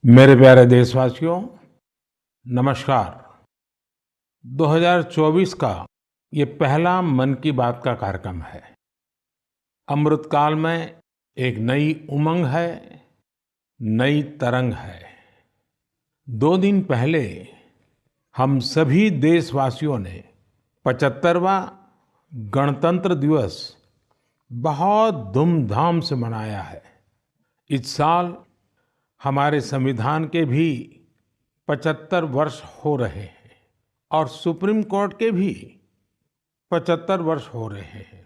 मेरे प्यारे देशवासियों, नमस्कार। 2024 का ये पहला मन की बात का कार्यक्रम है। अमृतकाल में एक नई उमंग है, नई तरंग है। 2 दिन पहले हम सभी देशवासियों ने 75वां गणतंत्र दिवस बहुत धूमधाम से मनाया है। इस साल हमारे संविधान के भी 75 वर्ष हो रहे हैं और सुप्रीम कोर्ट के भी 75 वर्ष हो रहे हैं।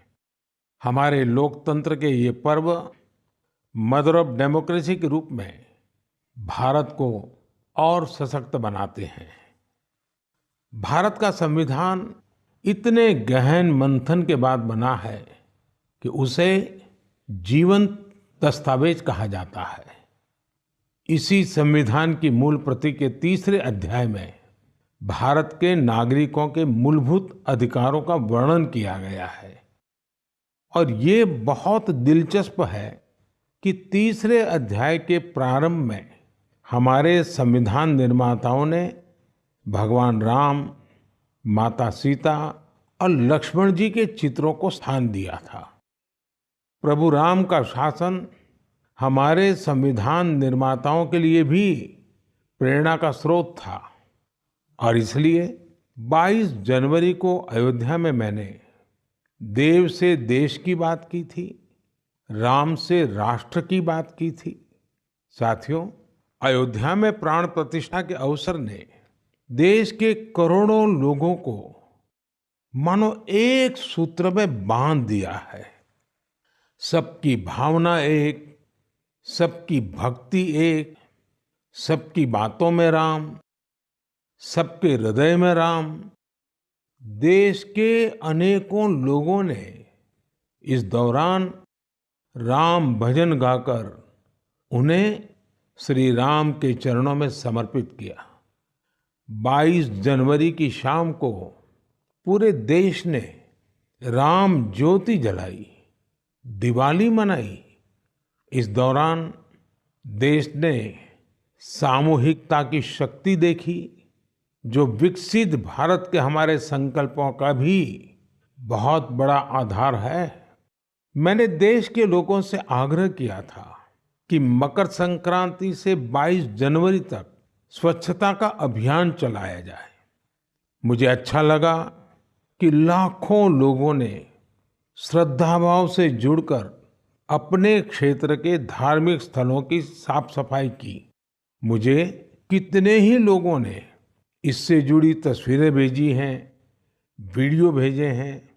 हमारे लोकतंत्र के ये पर्व मदर ऑफ डेमोक्रेसी के रूप में भारत को और सशक्त बनाते हैं। भारत का संविधान इतने गहन मंथन के बाद बना है कि उसे जीवंत दस्तावेज कहा जाता है। इसी संविधान की मूल प्रति के तीसरे अध्याय में भारत के नागरिकों के मूलभूत अधिकारों का वर्णन किया गया है। और ये बहुत दिलचस्प है कि तीसरे अध्याय के प्रारंभ में हमारे संविधान निर्माताओं ने भगवान राम, माता सीता और लक्ष्मण जी के चित्रों को स्थान दिया था। प्रभु राम का शासन हमारे संविधान निर्माताओं के लिए भी प्रेरणा का स्रोत था और इसलिए 22 जनवरी को अयोध्या में मैंने देव से देश की बात की थी, राम से राष्ट्र की बात की थी। साथियों, अयोध्या में प्राण प्रतिष्ठा के अवसर ने देश के करोड़ों लोगों को मानो एक सूत्र में बांध दिया है। सबकी भावना एक, सबकी भक्ति एक, सबकी बातों में राम, सबके हृदय में राम। देश के अनेकों लोगों ने इस दौरान राम भजन गाकर उन्हें श्री राम के चरणों में समर्पित किया। 22 जनवरी की शाम को पूरे देश ने राम ज्योति जलाई, दिवाली मनाई। इस दौरान देश ने सामूहिकता की शक्ति देखी, जो विकसित भारत के हमारे संकल्पों का भी बहुत बड़ा आधार है। मैंने देश के लोगों से आग्रह किया था कि मकर संक्रांति से 22 जनवरी तक स्वच्छता का अभियान चलाया जाए। मुझे अच्छा लगा कि लाखों लोगों ने श्रद्धाभाव से जुड़कर अपने क्षेत्र के धार्मिक स्थलों की साफ सफाई की। मुझे कितने ही लोगों ने इससे जुड़ी तस्वीरें भेजी हैं, वीडियो भेजे हैं।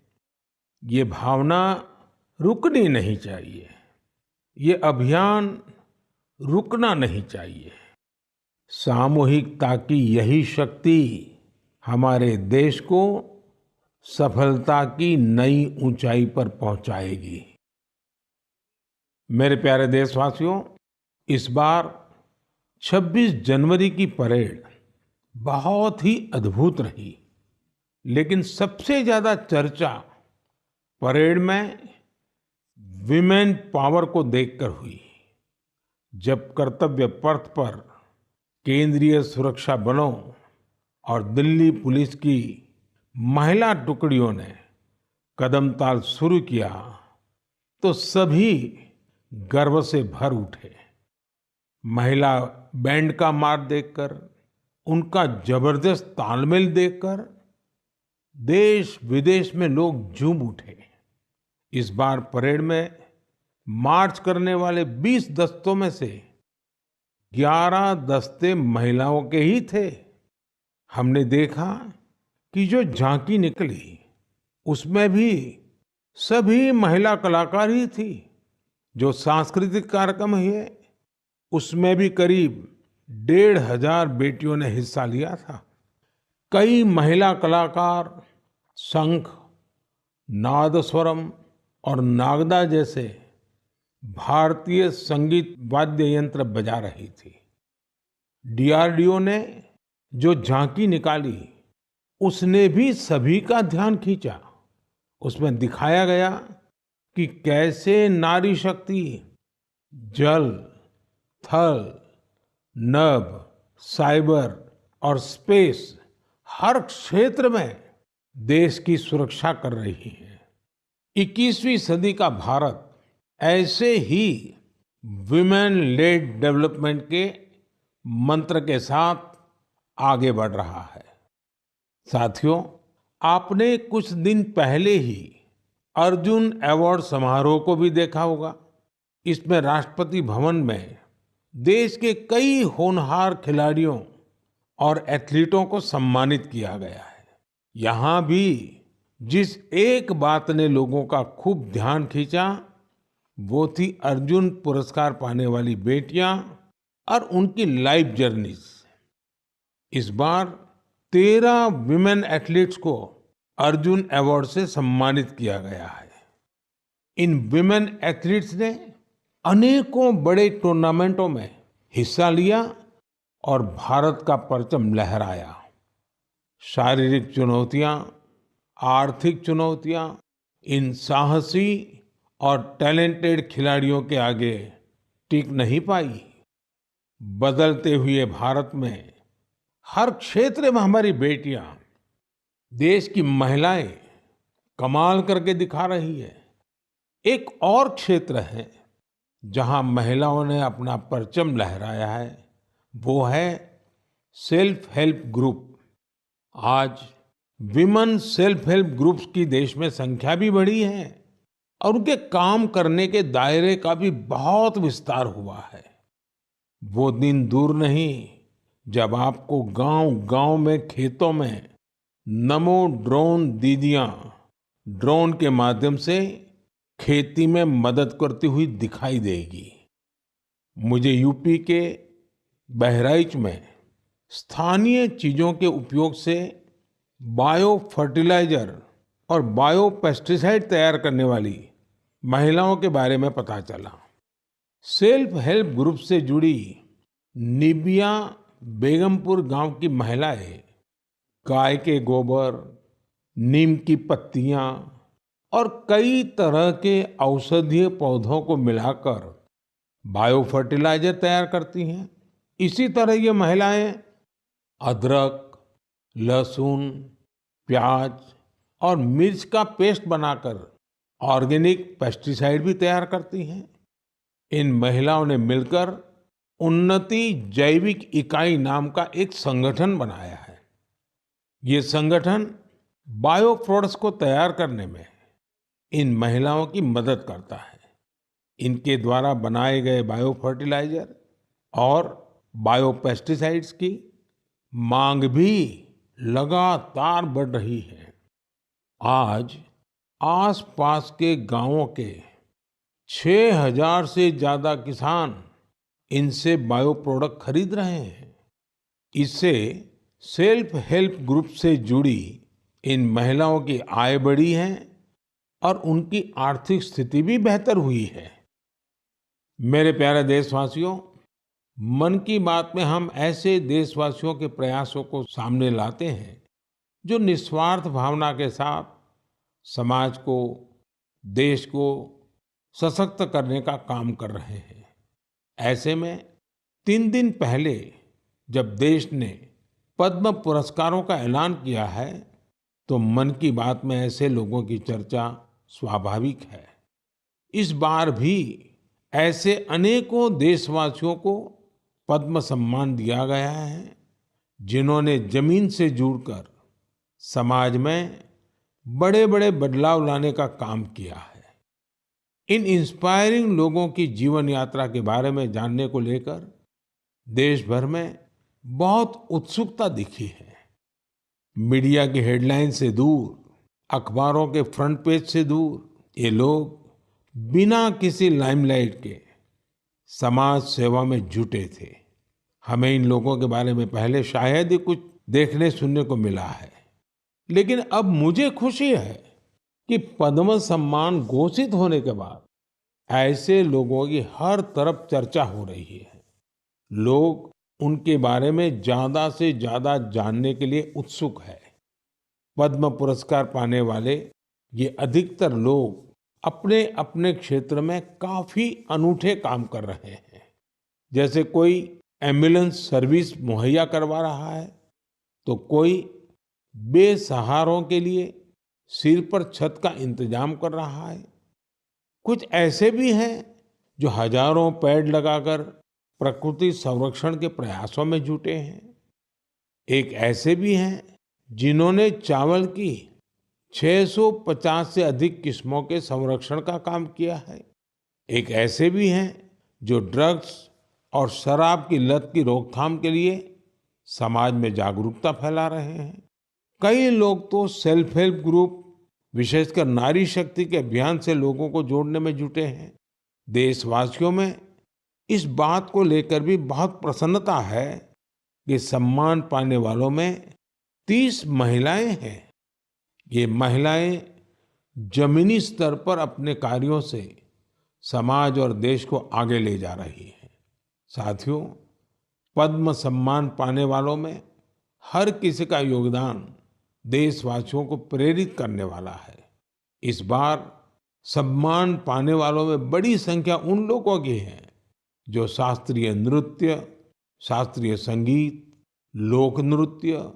ये भावना रुकनी नहीं चाहिए, ये अभियान रुकना नहीं चाहिए। सामूहिकता की यही शक्ति हमारे देश को सफलता की नई ऊंचाई पर पहुंचाएगी। मेरे प्यारे देशवासियों, इस बार 26 जनवरी की परेड बहुत ही अद्भुत रही, लेकिन सबसे ज्यादा चर्चा परेड में विमेन पावर को देखकर हुई। जब कर्तव्य पथ पर केंद्रीय सुरक्षा बलों और दिल्ली पुलिस की महिला टुकड़ियों ने कदमताल शुरू किया तो सभी गर्व से भर उठे। महिला बैंड का मार्च देखकर, उनका जबरदस्त तालमेल देखकर देश विदेश में लोग झूम उठे। इस बार परेड में मार्च करने वाले 20 दस्तों में से 11 दस्ते महिलाओं के ही थे। हमने देखा कि जो झांकी निकली उसमें भी सभी महिला कलाकार ही थी। जो सांस्कृतिक कार्यक्रम है उसमें भी करीब 1,500 बेटियों ने हिस्सा लिया था। कई महिला कलाकार शंख, नादस्वरम और नागदा जैसे भारतीय संगीत वाद्य यंत्र बजा रही थी। डीआरडीओ ने जो झांकी निकाली उसने भी सभी का ध्यान खींचा। उसमें दिखाया गया कि कैसे नारी शक्ति जल, थल, नभ, साइबर और स्पेस हर क्षेत्र में देश की सुरक्षा कर रही है। 21वीं सदी का भारत ऐसे ही विमेन लेड डेवलपमेंट के मंत्र के साथ आगे बढ़ रहा है। साथियों, आपने कुछ दिन पहले ही अर्जुन अवार्ड समारोह को भी देखा होगा। इसमें राष्ट्रपति भवन में देश के कई होनहार खिलाड़ियों और एथलीटों को सम्मानित किया गया है। यहाँ भी जिस एक बात ने लोगों का खूब ध्यान खींचा, वो थी अर्जुन पुरस्कार पाने वाली बेटियां और उनकी लाइफ जर्नीज। इस बार 13 विमेन एथलीट्स को अर्जुन अवार्ड से सम्मानित किया गया है। इन विमेन एथलीट्स ने अनेकों बड़े टूर्नामेंटों में हिस्सा लिया और भारत का परचम लहराया। शारीरिक चुनौतियां, आर्थिक चुनौतियां इन साहसी और टैलेंटेड खिलाड़ियों के आगे टिक नहीं पाई। बदलते हुए भारत में हर क्षेत्र में हमारी बेटियां, देश की महिलाएं कमाल करके दिखा रही है। एक और क्षेत्र है जहां महिलाओं ने अपना परचम लहराया है, वो है सेल्फ हेल्प ग्रुप। आज विमेन सेल्फ हेल्प ग्रुप्स की देश में संख्या भी बढ़ी है और उनके काम करने के दायरे का भी बहुत विस्तार हुआ है। वो दिन दूर नहीं जब आपको गांव-गांव में, खेतों में नमो ड्रोन दीदियां ड्रोन के माध्यम से खेती में मदद करती हुई दिखाई देगी। मुझे यूपी के बहराइच में स्थानीय चीजों के उपयोग से बायो फर्टिलाइजर और बायो पेस्टिसाइड तैयार करने वाली महिलाओं के बारे में पता चला। सेल्फ हेल्प ग्रुप से जुड़ी निबिया बेगमपुर गांव की महिलाएं गाय के गोबर, नीम की पत्तियां और कई तरह के औषधीय पौधों को मिलाकर बायो फर्टिलाइजर तैयार करती हैं। इसी तरह ये महिलाएं अदरक, लहसुन, प्याज और मिर्च का पेस्ट बनाकर ऑर्गेनिक पेस्टिसाइड भी तैयार करती हैं। इन महिलाओं ने मिलकर उन्नति जैविक इकाई नाम का एक संगठन बनाया है। ये संगठन बायो प्रोडक्ट्स को तैयार करने में इन महिलाओं की मदद करता है। इनके द्वारा बनाए गए बायो फर्टिलाइजर और बायो पेस्टिसाइड्स की मांग भी लगातार बढ़ रही है। आज आसपास के गांवों के 6000 से ज्यादा किसान इनसे बायो प्रोडक्ट खरीद रहे हैं। इससे सेल्फ हेल्प ग्रुप से जुड़ी इन महिलाओं की आय बढ़ी है और उनकी आर्थिक स्थिति भी बेहतर हुई है। मेरे प्यारे देशवासियों, मन की बात में हम ऐसे देशवासियों के प्रयासों को सामने लाते हैं जो निस्वार्थ भावना के साथ समाज को, देश को सशक्त करने का काम कर रहे हैं। ऐसे में 3 दिन पहले जब देश ने पद्म पुरस्कारों का ऐलान किया है, तो मन की बात में ऐसे लोगों की चर्चा स्वाभाविक है। इस बार भी ऐसे अनेकों देशवासियों को पद्म सम्मान दिया गया है, जिन्होंने जमीन से जुड़कर समाज में बड़े-बड़े बदलाव लाने का काम किया है। इन इंस्पायरिंग लोगों की जीवन यात्रा के बारे में जानने को लेकर देश भर में बहुत उत्सुकता दिखी है। मीडिया की हेडलाइन से दूर, अखबारों के फ्रंट पेज से दूर, ये लोग बिना किसी लाइमलाइट के समाज सेवा में जुटे थे। हमें इन लोगों के बारे में पहले शायद ही कुछ देखने सुनने को मिला है, लेकिन अब मुझे खुशी है कि पद्म सम्मान घोषित होने के बाद ऐसे लोगों की हर तरफ चर्चा हो रही है। लोग उनके बारे में ज्यादा से ज्यादा जानने के लिए उत्सुक है। पद्म पुरस्कार पाने वाले ये अधिकतर लोग अपने अपने क्षेत्र में काफी अनूठे काम कर रहे हैं। जैसे कोई एम्बुलेंस सर्विस मुहैया करवा रहा है, तो कोई बेसहारों के लिए सिर पर छत का इंतजाम कर रहा है। कुछ ऐसे भी हैं जो हजारों पेड़ लगाकर प्रकृति संरक्षण के प्रयासों में जुटे हैं। एक ऐसे भी हैं जिन्होंने चावल की 650 से अधिक किस्मों के संरक्षण का काम किया है। एक ऐसे भी हैं जो ड्रग्स और शराब की लत की रोकथाम के लिए समाज में जागरूकता फैला रहे हैं। कई लोग तो सेल्फ हेल्प ग्रुप, विशेषकर नारी शक्ति के अभियान से लोगों को जोड़ने में जुटे हैं। देशवासियों में इस बात को लेकर भी बहुत प्रसन्नता है कि सम्मान पाने वालों में 30 महिलाएं हैं। ये महिलाएं जमीनी स्तर पर अपने कार्यों से समाज और देश को आगे ले जा रही हैं। साथियों, पद्म सम्मान पाने वालों में हर किसी का योगदान देशवासियों को प्रेरित करने वाला है। इस बार सम्मान पाने वालों में बड़ी संख्या उन लोगों की है जो शास्त्रीय नृत्य, शास्त्रीय संगीत, लोक नृत्य,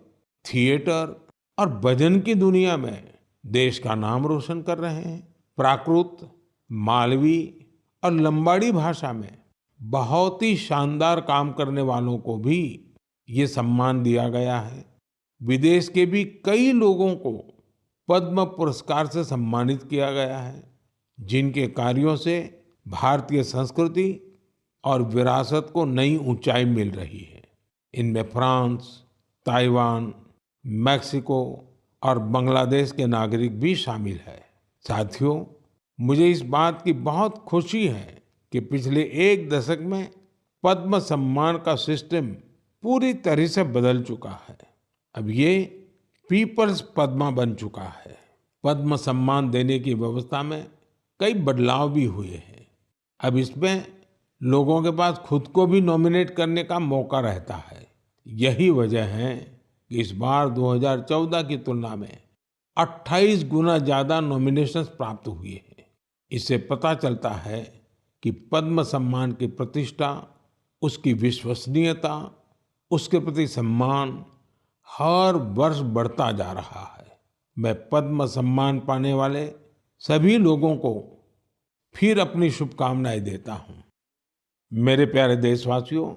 थिएटर और भजन की दुनिया में देश का नाम रोशन कर रहे हैं। प्राकृत, मालवी और लंबाड़ी भाषा में बहुत ही शानदार काम करने वालों को भी ये सम्मान दिया गया है। विदेश के भी कई लोगों को पद्म पुरस्कार से सम्मानित किया गया है, जिनके कार्यों से भारतीय संस्कृति और विरासत को नई ऊंचाई मिल रही है। इनमें फ्रांस, ताइवान, मेक्सिको और बांग्लादेश के नागरिक भी शामिल है। साथियों, मुझे इस बात की बहुत खुशी है कि पिछले एक दशक में पद्म सम्मान का सिस्टम पूरी तरह से बदल चुका है। अब ये पीपल्स पद्मा बन चुका है। पद्म सम्मान देने की व्यवस्था में कई बदलाव भी हुए हैं। अब इसमें लोगों के पास खुद को भी नॉमिनेट करने का मौका रहता है। यही वजह है कि इस बार 2014 की तुलना में 28 गुना ज्यादा नॉमिनेशंस प्राप्त हुए हैं। इससे पता चलता है कि पद्म सम्मान की प्रतिष्ठा, उसकी विश्वसनीयता, उसके प्रति सम्मान हर वर्ष बढ़ता जा रहा है। मैं पद्म सम्मान पाने वाले सभी लोगों को फिर अपनी शुभकामनाएं देता हूं। मेरे प्यारे देशवासियों,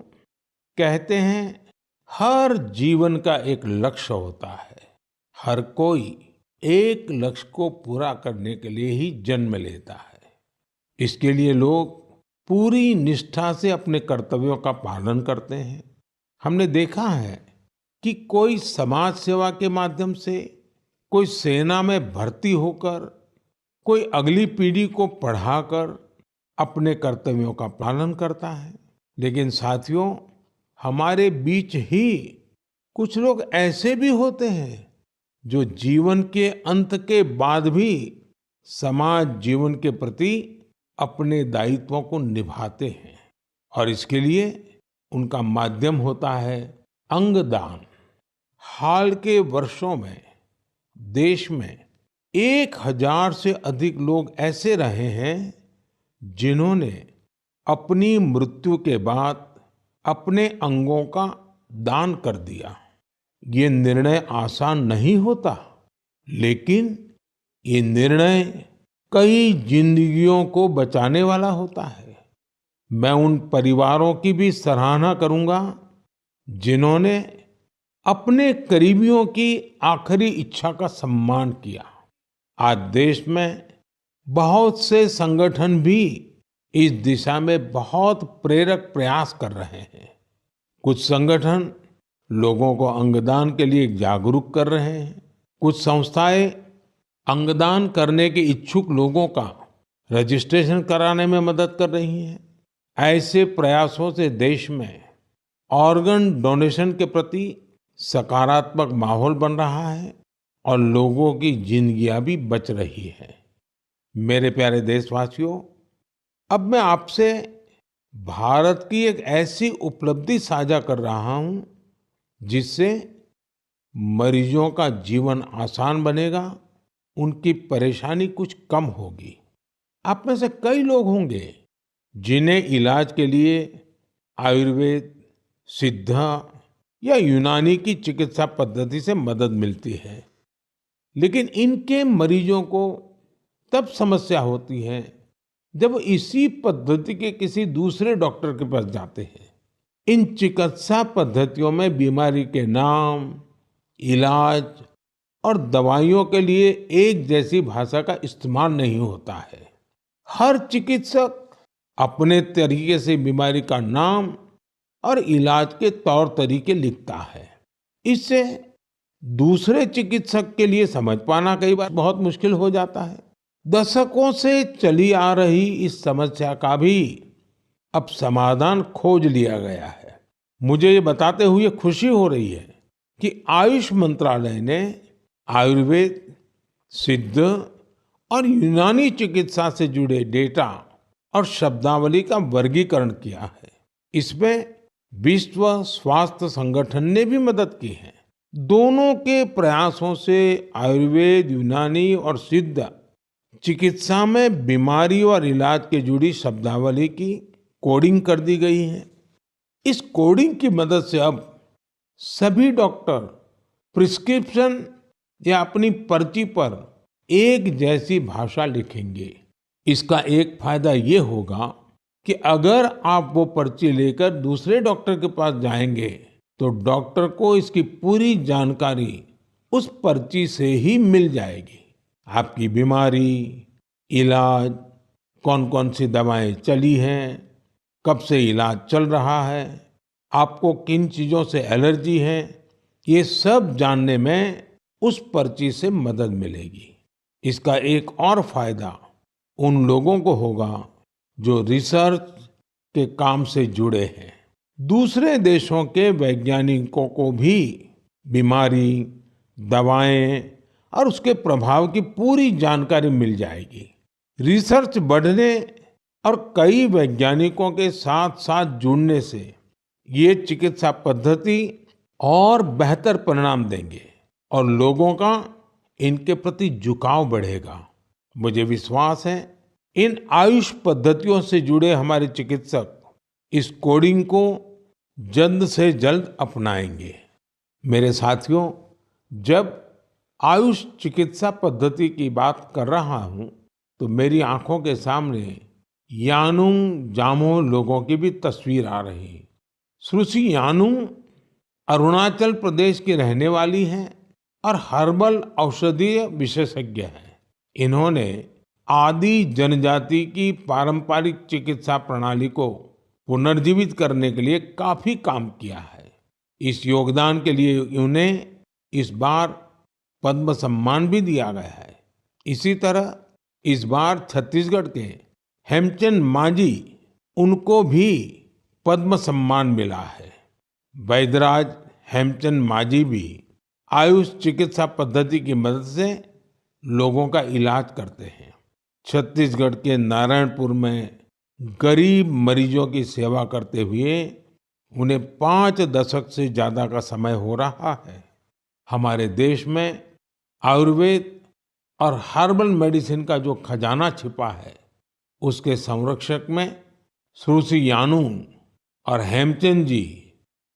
कहते हैं हर जीवन का एक लक्ष्य होता है। हर कोई एक लक्ष्य को पूरा करने के लिए ही जन्म लेता है। इसके लिए लोग पूरी निष्ठा से अपने कर्तव्यों का पालन करते हैं। हमने देखा है कि कोई समाज सेवा के माध्यम से, कोई सेना में भर्ती होकर, कोई अगली पीढ़ी को पढ़ाकर अपने कर्तव्यों का पालन करता है। लेकिन साथियों, हमारे बीच ही कुछ लोग ऐसे भी होते हैं जो जीवन के अंत के बाद भी समाज जीवन के प्रति अपने दायित्वों को निभाते हैं, और इसके लिए उनका माध्यम होता है अंगदान। हाल के वर्षों में देश में 1000 से अधिक लोग ऐसे रहे हैं जिन्होंने अपनी मृत्यु के बाद अपने अंगों का दान कर दिया। ये निर्णय आसान नहीं होता, लेकिन ये निर्णय कई जिंदगियों को बचाने वाला होता है। मैं उन परिवारों की भी सराहना करूंगा जिन्होंने अपने करीबियों की आखिरी इच्छा का सम्मान किया। आज देश में बहुत से संगठन भी इस दिशा में बहुत प्रेरक प्रयास कर रहे हैं। कुछ संगठन लोगों को अंगदान के लिए जागरूक कर रहे हैं। कुछ संस्थाएं अंगदान करने के इच्छुक लोगों का रजिस्ट्रेशन कराने में मदद कर रही हैं। ऐसे प्रयासों से देश में ऑर्गन डोनेशन के प्रति सकारात्मक माहौल बन रहा है और लोगों की जिंदगियां भी बच रही है। मेरे प्यारे देशवासियों, अब मैं आपसे भारत की एक ऐसी उपलब्धि साझा कर रहा हूं जिससे मरीजों का जीवन आसान बनेगा, उनकी परेशानी कुछ कम होगी। आप में से कई लोग होंगे जिन्हें इलाज के लिए आयुर्वेद, सिद्ध या यूनानी की चिकित्सा पद्धति से मदद मिलती है, लेकिन इनके मरीजों को तब समस्या होती है जब वो इसी पद्धति के किसी दूसरे डॉक्टर के पास जाते हैं। इन चिकित्सा पद्धतियों में बीमारी के नाम, इलाज और दवाइयों के लिए एक जैसी भाषा का इस्तेमाल नहीं होता है। हर चिकित्सक अपने तरीके से बीमारी का नाम और इलाज के तौर तरीके लिखता है। इससे दूसरे चिकित्सक के लिए समझ पाना कई बार बहुत मुश्किल हो जाता है। दशकों से चली आ रही इस समस्या का भी अब समाधान खोज लिया गया है। मुझे ये बताते हुए खुशी हो रही है कि आयुष मंत्रालय ने आयुर्वेद, सिद्ध और यूनानी चिकित्सा से जुड़े डेटा और शब्दावली का वर्गीकरण किया है। इसमें विश्व स्वास्थ्य संगठन ने भी मदद की है। दोनों के प्रयासों से आयुर्वेद, यूनानी और सिद्ध चिकित्सा में बीमारी और इलाज के जुड़ी शब्दावली की कोडिंग कर दी गई है। इस कोडिंग की मदद से अब सभी डॉक्टर प्रिस्क्रिप्शन या अपनी पर्ची पर एक जैसी भाषा लिखेंगे। इसका एक फायदा ये होगा कि अगर आप वो पर्ची लेकर दूसरे डॉक्टर के पास जाएंगे तो डॉक्टर को इसकी पूरी जानकारी उस पर्ची से ही मिल जाएगी। आपकी बीमारी, इलाज, कौन कौन सी दवाएं चली हैं, कब से इलाज चल रहा है, आपको किन चीजों से एलर्जी है, ये सब जानने में उस पर्ची से मदद मिलेगी। इसका एक और फायदा उन लोगों को होगा जो रिसर्च के काम से जुड़े हैं। दूसरे देशों के वैज्ञानिकों को भी बीमारी, दवाएं और उसके प्रभाव की पूरी जानकारी मिल जाएगी। रिसर्च बढ़ने और कई वैज्ञानिकों के साथ साथ जुड़ने से ये चिकित्सा पद्धति और बेहतर परिणाम देंगे और लोगों का इनके प्रति झुकाव बढ़ेगा। मुझे विश्वास है इन आयुष पद्धतियों से जुड़े हमारे चिकित्सक इस कोडिंग को जल्द से जल्द अपनाएंगे। मेरे साथियों, जब आयुष चिकित्सा पद्धति की बात कर रहा हूं तो मेरी आंखों के सामने यानुंग जामोह लोगों की भी तस्वीर आ रही है। श्रुति यानुंग अरुणाचल प्रदेश की रहने वाली हैं और हर्बल औषधीय विशेषज्ञ हैं। इन्होंने आदि जनजाति की पारंपरिक चिकित्सा प्रणाली को पुनर्जीवित करने के लिए काफी काम किया है। इस योगदान के लिए उन्हें इस बार पद्म सम्मान भी दिया गया है। इसी तरह इस बार छत्तीसगढ़ के हेमचंद मांझी, उनको भी पद्म सम्मान मिला है। वैद्यराज हेमचंद मांझी भी आयुष चिकित्सा पद्धति की मदद से लोगों का इलाज करते हैं। छत्तीसगढ़ के नारायणपुर में गरीब मरीजों की सेवा करते हुए उन्हें 5 दशक से ज्यादा का समय हो रहा है। हमारे देश में आयुर्वेद और हर्बल मेडिसिन का जो खजाना छिपा है, उसके संरक्षक में श्रुति यानुंग और हेमचंद जी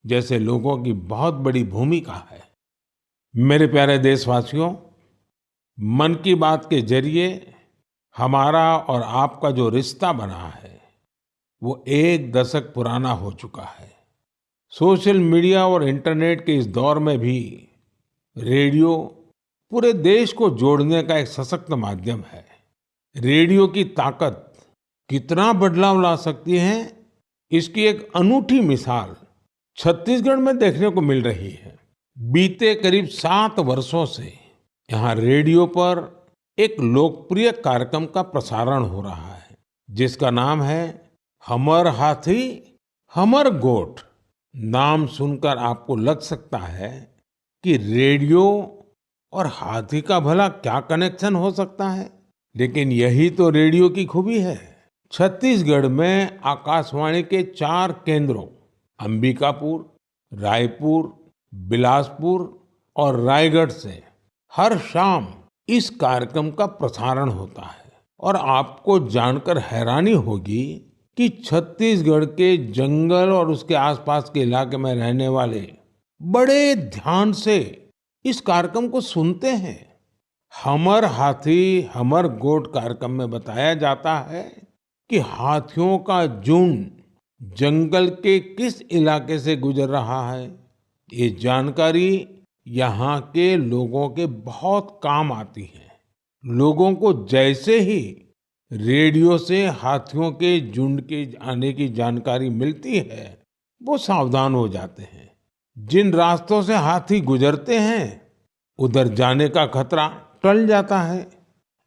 जैसे लोगों की बहुत बड़ी भूमिका है। मेरे प्यारे देशवासियों, मन की बात के जरिए हमारा और आपका जो रिश्ता बना है वो 1 दशक पुराना हो चुका है। सोशल मीडिया और इंटरनेट के इस दौर में भी रेडियो पूरे देश को जोड़ने का एक सशक्त माध्यम है। रेडियो की ताकत कितना बदलाव ला सकती है, इसकी एक अनूठी मिसाल छत्तीसगढ़ में देखने को मिल रही है। बीते करीब 7 वर्षों से यहाँ रेडियो पर एक लोकप्रिय कार्यक्रम का प्रसारण हो रहा है, जिसका नाम है हमर हाथी हमर गोठ। नाम सुनकर आपको लग सकता है कि रेडियो और हाथी का भला क्या कनेक्शन हो सकता है, लेकिन यही तो रेडियो की खूबी है। छत्तीसगढ़ में आकाशवाणी के 4 केंद्रों अंबिकापुर, रायपुर, बिलासपुर और रायगढ़ से हर शाम इस कार्यक्रम का प्रसारण होता है। और आपको जानकर हैरानी होगी कि छत्तीसगढ़ के जंगल और उसके आसपास के इलाके में रहने वाले बड़े ध्यान से इस कार्यक्रम को सुनते हैं। हमर हाथी हमर गोठ कार्यक्रम में बताया जाता है कि हाथियों का झुंड जंगल के किस इलाके से गुजर रहा है। ये जानकारी यहाँ के लोगों के बहुत काम आती है। लोगों को जैसे ही रेडियो से हाथियों के झुंड के आने की जानकारी मिलती है, वो सावधान हो जाते हैं। जिन रास्तों से हाथी गुजरते हैं, उधर जाने का खतरा टल जाता है।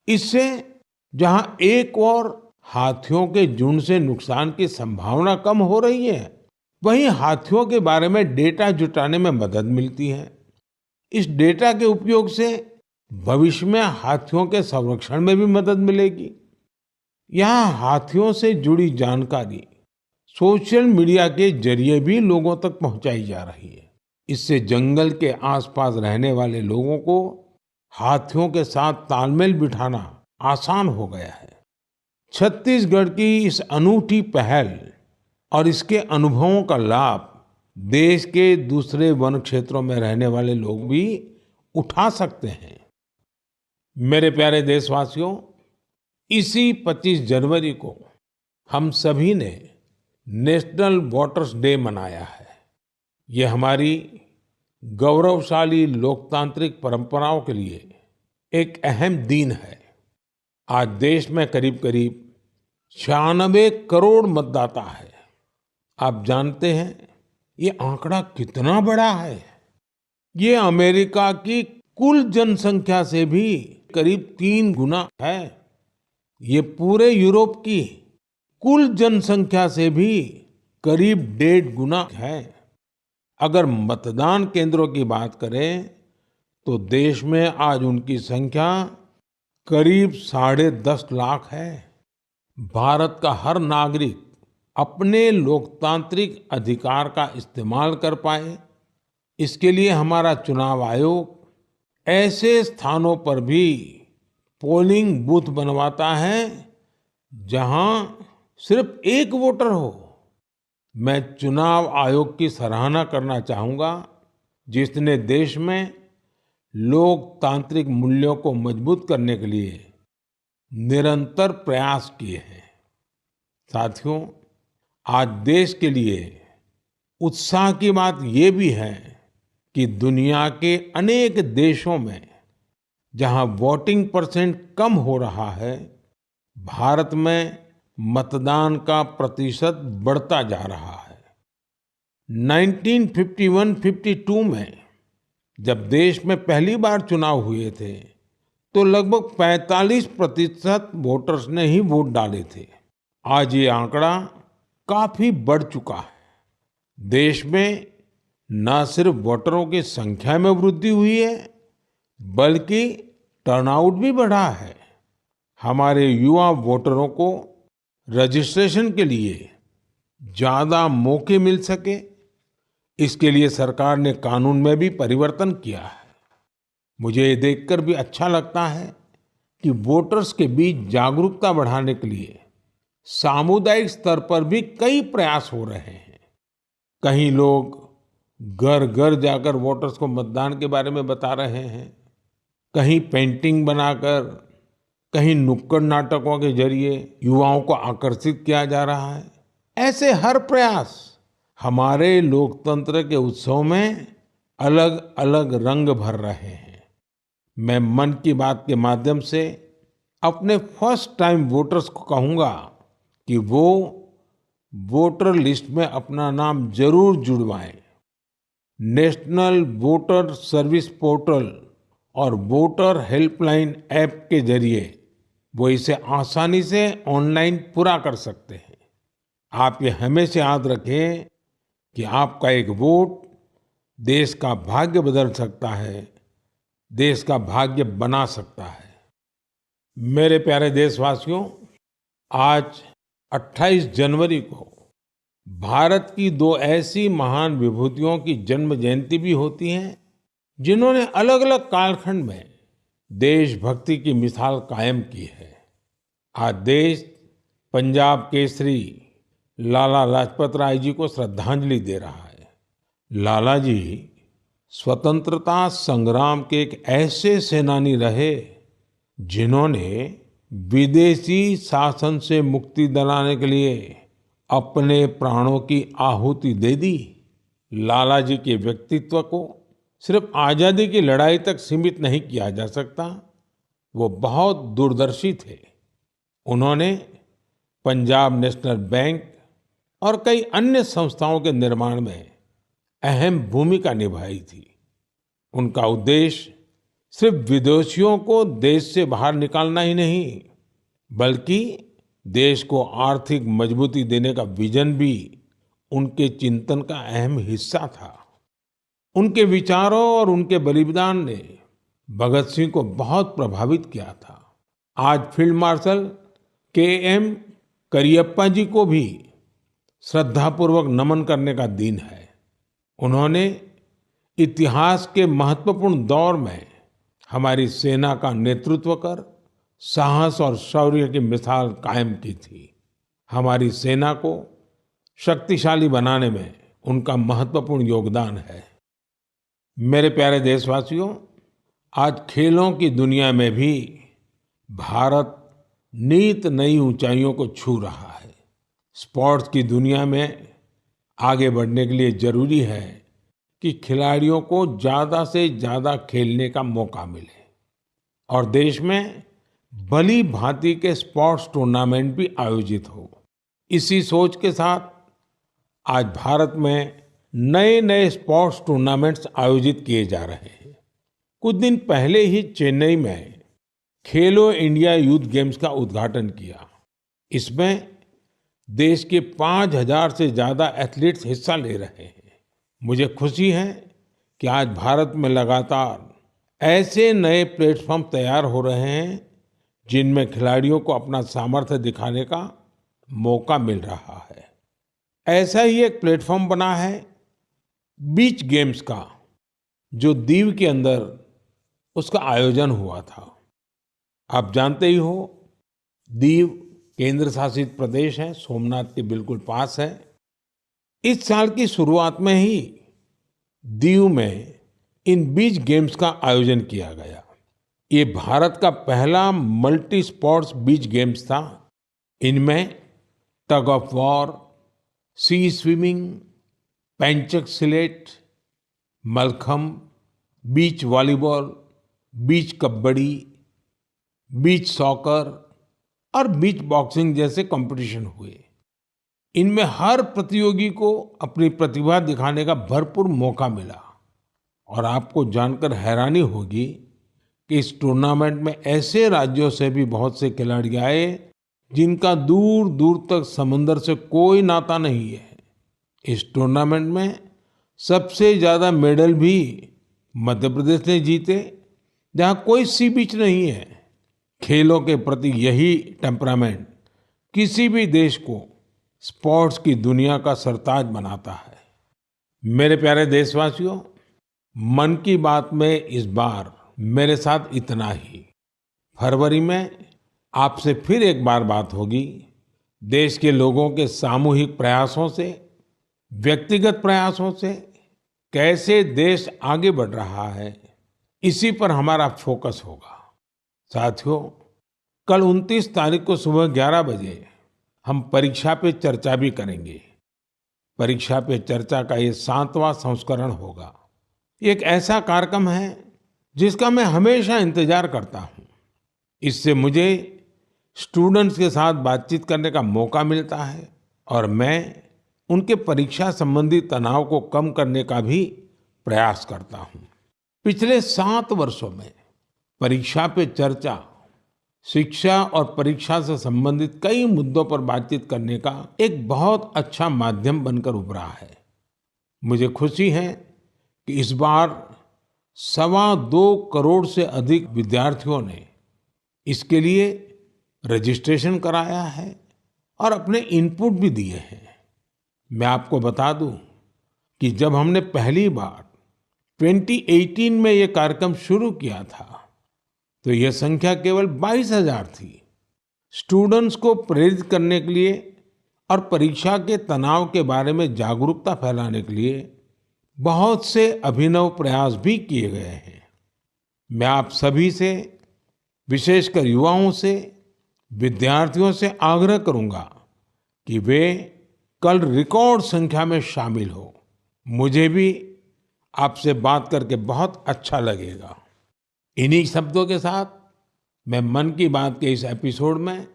इससे जहां एक और हाथियों के झुंड से नुकसान की संभावना कम हो रही है, वहीं हाथियों के बारे में डेटा जुटाने में मदद मिलती है। इस डेटा के उपयोग से भविष्य में हाथियों के संरक्षण में भी मदद मिलेगी। यहाँ हाथियों से जुड़ी जानकारी सोशल मीडिया के जरिए भी लोगों तक पहुंचाई जा रही है। इससे जंगल के आसपास रहने वाले लोगों को हाथियों के साथ तालमेल बिठाना आसान हो गया है। छत्तीसगढ़ की इस अनूठी पहल और इसके अनुभवों का लाभ देश के दूसरे वन क्षेत्रों में रहने वाले लोग भी उठा सकते हैं। मेरे प्यारे देशवासियों, इसी 25 जनवरी को हम सभी ने नेशनल वोटर्स डे मनाया है। ये हमारी गौरवशाली लोकतांत्रिक परंपराओं के लिए एक अहम दिन है। आज देश में करीब करीब 96 करोड़ मतदाता है। आप जानते हैं ये आंकड़ा कितना बड़ा है। ये अमेरिका की कुल जनसंख्या से भी करीब 3 गुना है। ये पूरे यूरोप की कुल जनसंख्या से भी करीब 1.5 गुना है। अगर मतदान केंद्रों की बात करें तो देश में आज उनकी संख्या करीब 10.5 लाख है। भारत का हर नागरिक अपने लोकतांत्रिक अधिकार का इस्तेमाल कर पाए, इसके लिए हमारा चुनाव आयोग ऐसे स्थानों पर भी पोलिंग बूथ बनवाता है जहां सिर्फ एक वोटर हो। मैं चुनाव आयोग की सराहना करना चाहूंगा, जिसने देश में लोकतांत्रिक मूल्यों को मजबूत करने के लिए निरंतर प्रयास किए हैं। साथियों, आज देश के लिए उत्साह की बात ये भी है कि दुनिया के अनेक देशों में जहां वोटिंग परसेंट कम हो रहा है, भारत में मतदान का प्रतिशत बढ़ता जा रहा है। 1951-52 में जब देश में पहली बार चुनाव हुए थे, तो लगभग 45% वोटर्स ने ही वोट डाले थे। आज ये आंकड़ा काफी बढ़ चुका है। देश में न सिर्फ वोटरों की संख्या में वृद्धि हुई है, बल्कि टर्नआउट भी बढ़ा है। हमारे युवा वोटरों को रजिस्ट्रेशन के लिए ज्यादा मौके मिल सके, इसके लिए सरकार ने कानून में भी परिवर्तन किया है। मुझे ये देखकर भी अच्छा लगता है कि वोटर्स के बीच जागरूकता बढ़ाने के लिए सामुदायिक स्तर पर भी कई प्रयास हो रहे हैं। कहीं लोग घर घर जाकर वोटर्स को मतदान के बारे में बता रहे हैं, कहीं पेंटिंग बनाकर, कहीं नुक्कड़ नाटकों के जरिए युवाओं को आकर्षित किया जा रहा है। ऐसे हर प्रयास हमारे लोकतंत्र के उत्सव में अलग अलग रंग भर रहे हैं। मैं मन की बात के माध्यम से अपने फर्स्ट टाइम वोटर्स को कहूंगा कि वो वोटर लिस्ट में अपना नाम जरूर जुड़वाएं। नेशनल वोटर सर्विस पोर्टल और वोटर हेल्पलाइन ऐप के जरिए वो इसे आसानी से ऑनलाइन पूरा कर सकते हैं। आप ये हमेशा याद रखें कि आपका एक वोट देश का भाग्य बदल सकता है, देश का भाग्य बना सकता है। मेरे प्यारे देशवासियों, आज 28 जनवरी को भारत की 2 ऐसी महान विभूतियों की जन्म जयंती भी होती है, जिन्होंने अलग अलग कालखंड में देशभक्ति की मिसाल कायम की है। आज देश पंजाब केसरी लाला लाजपत राय जी को श्रद्धांजलि दे रहा है। लाला जी स्वतंत्रता संग्राम के एक ऐसे सेनानी रहे जिन्होंने विदेशी शासन से मुक्ति दिलाने के लिए अपने प्राणों की आहुति दे दी। लाला जी के व्यक्तित्व को सिर्फ आजादी की लड़ाई तक सीमित नहीं किया जा सकता। वो बहुत दूरदर्शी थे। उन्होंने पंजाब नेशनल बैंक और कई अन्य संस्थाओं के निर्माण में अहम भूमिका निभाई थी। उनका उद्देश्य सिर्फ विदेशियों को देश से बाहर निकालना ही नहीं, बल्कि देश को आर्थिक मजबूती देने का विजन भी उनके चिंतन का अहम हिस्सा था। उनके विचारों और उनके बलिदान ने भगत सिंह को बहुत प्रभावित किया था। आज फील्ड मार्शल के.एम. करियप्पा जी को भी श्रद्धापूर्वक नमन करने का दिन है। उन्होंने इतिहास के महत्वपूर्ण दौर में हमारी सेना का नेतृत्व कर साहस और शौर्य की मिसाल कायम की थी। हमारी सेना को शक्तिशाली बनाने में उनका महत्वपूर्ण योगदान है। मेरे प्यारे देशवासियों, आज खेलों की दुनिया में भी भारत नित नई ऊंचाइयों को छू रहा है। स्पोर्ट्स की दुनिया में आगे बढ़ने के लिए जरूरी है कि खिलाड़ियों को ज्यादा से ज्यादा खेलने का मौका मिले और देश में भली भांति के स्पोर्ट्स टूर्नामेंट भी आयोजित हो। इसी सोच के साथ आज भारत में नए नए स्पोर्ट्स टूर्नामेंट्स आयोजित किए जा रहे हैं। कुछ दिन पहले ही चेन्नई में खेलो इंडिया यूथ गेम्स का उद्घाटन किया। इसमें देश के 5,000 से ज्यादा एथलीट्स हिस्सा ले रहे हैं। मुझे खुशी है कि आज भारत में लगातार ऐसे नए प्लेटफॉर्म तैयार हो रहे हैं जिनमें खिलाड़ियों को अपना सामर्थ्य दिखाने का मौका मिल रहा है। ऐसा ही एक प्लेटफॉर्म बना है बीच गेम्स का, जो दीव के अंदर उसका आयोजन हुआ था। आप जानते ही हो, दीव केंद्र शासित प्रदेश है, सोमनाथ के बिल्कुल पास है। इस साल की शुरुआत में ही दीव में इन बीच गेम्स का आयोजन किया गया। ये भारत का पहला मल्टी स्पोर्ट्स बीच गेम्स था। इनमें tug of war, sea swimming, pencak silat, Mallakhamb, beach volleyball, beach kabaddi, beach soccer और बीच बॉक्सिंग जैसे कंपटीशन हुए। इनमें हर प्रतियोगी को अपनी प्रतिभा दिखाने का भरपूर मौका मिला और आपको जानकर हैरानी होगी कि इस टूर्नामेंट में ऐसे राज्यों से भी बहुत से खिलाड़ी आए जिनका दूर दूर तक समुंदर से कोई नाता नहीं है। इस टूर्नामेंट में सबसे ज्यादा मेडल भी मध्य प्रदेश ने जीते, जहां कोई सी बीच नहीं है। खेलों के प्रति यही टेम्परामेंट किसी भी देश को स्पोर्ट्स की दुनिया का सरताज बनाता है। मेरे प्यारे देशवासियों, मन की बात में इस बार मेरे साथ इतना ही। फरवरी में आपसे फिर एक बार बात होगी। देश के लोगों के सामूहिक प्रयासों से, व्यक्तिगत प्रयासों से कैसे देश आगे बढ़ रहा है, इसी पर हमारा फोकस होगा। साथियों, कल 29 तारीख को सुबह 11 बजे हम परीक्षा पे चर्चा भी करेंगे। परीक्षा पे चर्चा का ये 7वां संस्करण होगा। ये एक ऐसा कार्यक्रम है जिसका मैं हमेशा इंतजार करता हूँ। इससे मुझे स्टूडेंट्स के साथ बातचीत करने का मौका मिलता है और मैं उनके परीक्षा संबंधी तनाव को कम करने का भी प्रयास करता हूँ। पिछले 7 वर्षों में परीक्षा पे चर्चा शिक्षा और परीक्षा से संबंधित कई मुद्दों पर बातचीत करने का एक बहुत अच्छा माध्यम बनकर उभरा है। मुझे खुशी है कि इस बार 2.25 करोड़ से अधिक विद्यार्थियों ने इसके लिए रजिस्ट्रेशन कराया है और अपने इनपुट भी दिए हैं। मैं आपको बता दूं कि जब हमने पहली बार 2018 में ये कार्यक्रम शुरू किया था तो यह संख्या केवल 22,000 थी। स्टूडेंट्स को प्रेरित करने के लिए और परीक्षा के तनाव के बारे में जागरूकता फैलाने के लिए बहुत से अभिनव प्रयास भी किए गए हैं। मैं आप सभी से, विशेषकर युवाओं से, विद्यार्थियों से आग्रह करूंगा कि वे कल रिकॉर्ड संख्या में शामिल हो। मुझे भी आपसे बात करके बहुत अच्छा लगेगा। इन्हीं शब्दों के साथ मैं मन की बात के इस एपिसोड में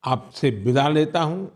आपसे विदा लेता हूं।